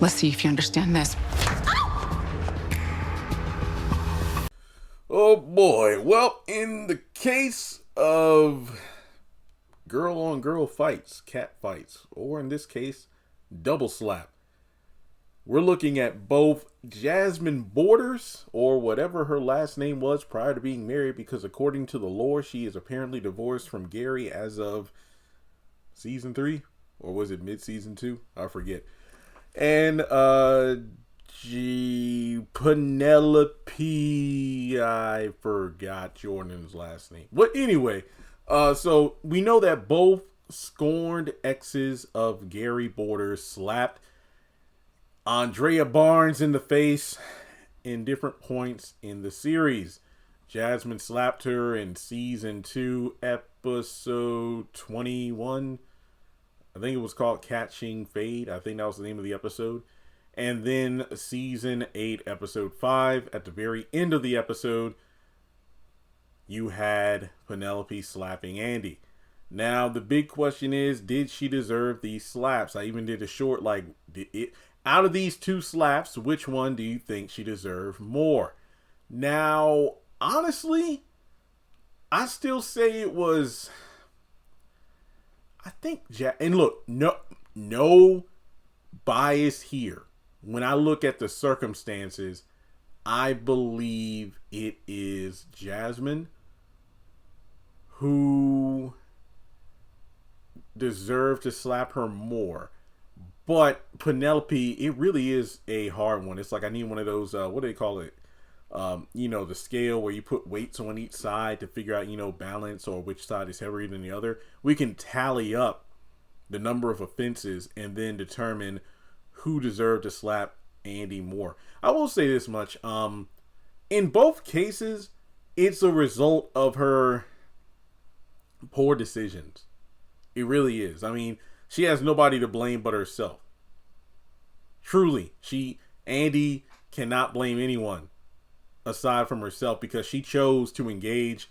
Let's see if you understand this. Oh boy. Well, in the case of girl on girl fights, cat fights, or in this case, double slap, we're looking at both Jasmine Borders, or whatever her last name was prior to being married, because according to the lore, she is apparently divorced from Gary as of season 3, or was it mid-season 2? I forget. And Penelope, I forgot Jordan's last name. But anyway, so we know that both scorned exes of Gary Borders slapped Andrea Barnes in the face in different points in the series. Jasmine slapped her in season 2, episode 21. I think it was called Catching Fade. I think that was the name of the episode. And then season 8, episode 5, at the very end of the episode, you had Penelope slapping Andi. Now, the big question is, did she deserve these slaps? I even did a short, out of these two slaps, which one do you think she deserved more? Now, honestly, I still say it was, I think, and look, no bias here. When I look at the circumstances, I believe it is Jasmine who deserved to slap her more. But Penelope, it really is a hard one. It's like I need one of those, what do they call it? The scale where you put weights on each side to figure out, balance or which side is heavier than the other. We can tally up the number of offenses and then determine who deserved to slap Andi more. I will say this much. In both cases, it's a result of her poor decisions. It really is. I mean, she has nobody to blame but herself. Truly, Andi cannot blame anyone aside from herself because she chose to engage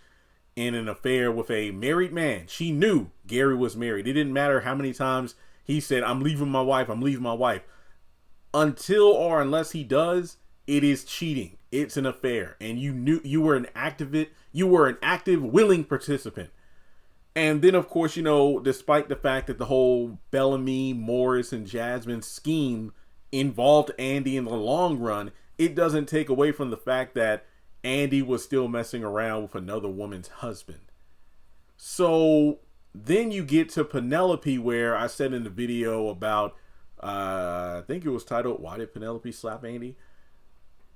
in an affair with a married man. She knew Gary was married. It didn't matter how many times he said, I'm leaving my wife. Until or unless he does, it is cheating. It's an affair. And you were an active, willing participant. And then, of course, despite the fact that the whole Bellamy, Morris, and Jasmine scheme involved Andi in the long run, it doesn't take away from the fact that Andi was still messing around with another woman's husband. So then you get to Penelope, where I said in the video about, I think it was titled, Why Did Penelope Slap Andi?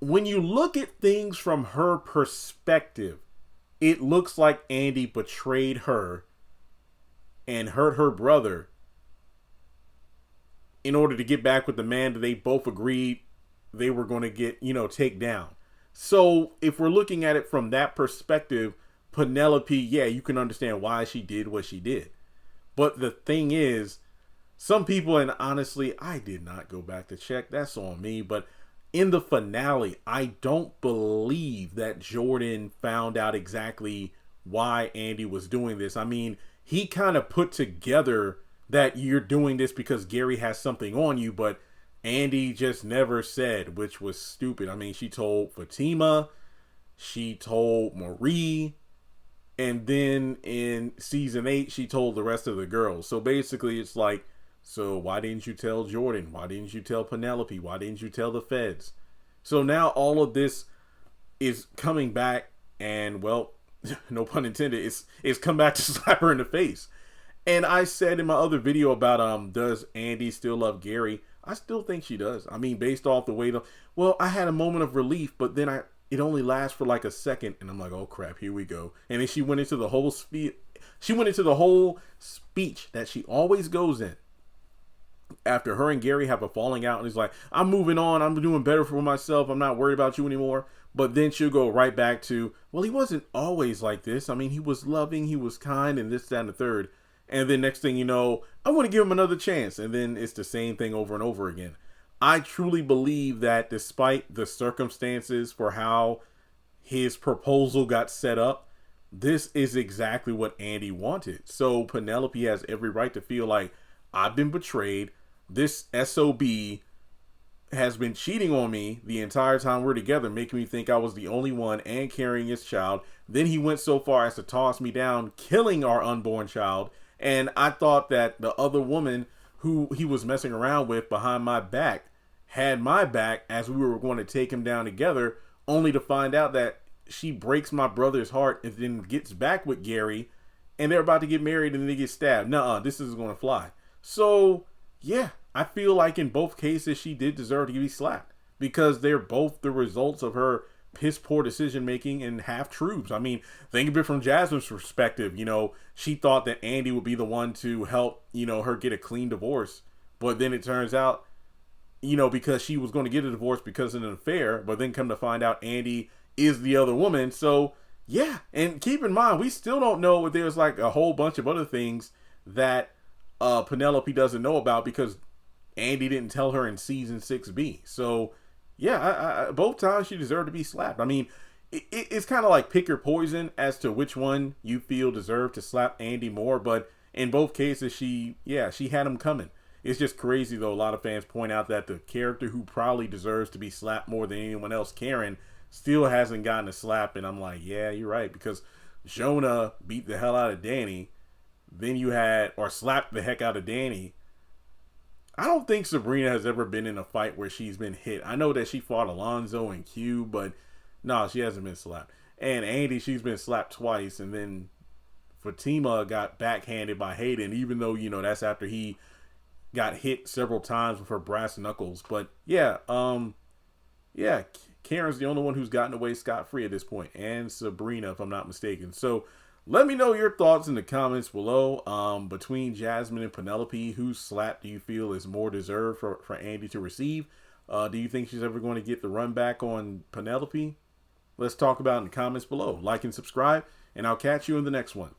When you look at things from her perspective, it looks like Andi betrayed her and hurt her brother in order to get back with the man that they both agreed they were going to get, take down. So if we're looking at it from that perspective, Penelope, yeah, you can understand why she did what she did. But the thing is, some people, and honestly, I did not go back to check, that's on me, but in the finale, I don't believe that Jordan found out exactly why Andi was doing this. I mean, he kind of put together that you're doing this because Gary has something on you, but Andi just never said, which was stupid. I mean, she told Fatima, she told Marie, and then in season 8, she told the rest of the girls. So basically, it's like, so why didn't you tell Jordan? Why didn't you tell Penelope? Why didn't you tell the feds? So now all of this is coming back, and well, no pun intended, it's come back to slap her in the face. And I said in my other video about does Andi still love Gary? I still think she does. I mean, based off the way I had a moment of relief, but then it only lasts for like a second, and I'm like, oh crap, here we go. And then she went into the whole speech. She went into the whole speech that she always goes in after her and Gary have a falling out, and he's like, I'm moving on, I'm doing better for myself, I'm not worried about you anymore. But then she'll go right back to, well, he wasn't always like this. I mean, he was loving, he was kind, and this, that, and the third. And then next thing you know, I want to give him another chance. And then it's the same thing over and over again. I truly believe that despite the circumstances for how his proposal got set up, this is exactly what Andi wanted. So Penelope has every right to feel like, I've been betrayed. This SOB has been cheating on me the entire time we're together, making me think I was the only one and carrying his child. Then he went so far as to toss me down, killing our unborn child. And I thought that the other woman who he was messing around with behind my back had my back as we were going to take him down together, only to find out that she breaks my brother's heart and then gets back with Gary, and they're about to get married and then they get stabbed. Nuh-uh, this isn't going to fly. So, yeah, I feel like in both cases she did deserve to be slapped because they're both the results of her piss poor decision making and half truths. I mean, think of it from Jasmine's perspective. You know, she thought that Andi would be the one to help, you know, her get a clean divorce. But then it turns out, you know, because she was going to get a divorce because of an affair, but then come to find out Andi is the other woman. So, yeah. And keep in mind, we still don't know if there's like a whole bunch of other things that Penelope doesn't know about because Andi didn't tell her in season 6B. So, yeah, both times she deserved to be slapped. I mean, it's kind of like pick your poison as to which one you feel deserved to slap Andi more. But in both cases, she had him coming. It's just crazy, though. A lot of fans point out that the character who probably deserves to be slapped more than anyone else, Karen, still hasn't gotten a slap. And I'm like, yeah, you're right. Because Jonah beat the hell out of Danny. Then slapped the heck out of Danny. I don't think Sabrina has ever been in a fight where she's been hit. I know that she fought Alonzo and Q, but no, she hasn't been slapped. And Andi, she's been slapped twice. And then Fatima got backhanded by Hayden, even though, you know, that's after he got hit several times with her brass knuckles. But yeah, Karen's the only one who's gotten away scot-free at this point. And Sabrina, if I'm not mistaken. So let me know your thoughts in the comments below. Between Jasmine and Penelope, whose slap do you feel is more deserved for Andi to receive? Do you think she's ever going to get the run back on Penelope? Let's talk about it in the comments below. Like and subscribe, and I'll catch you in the next one.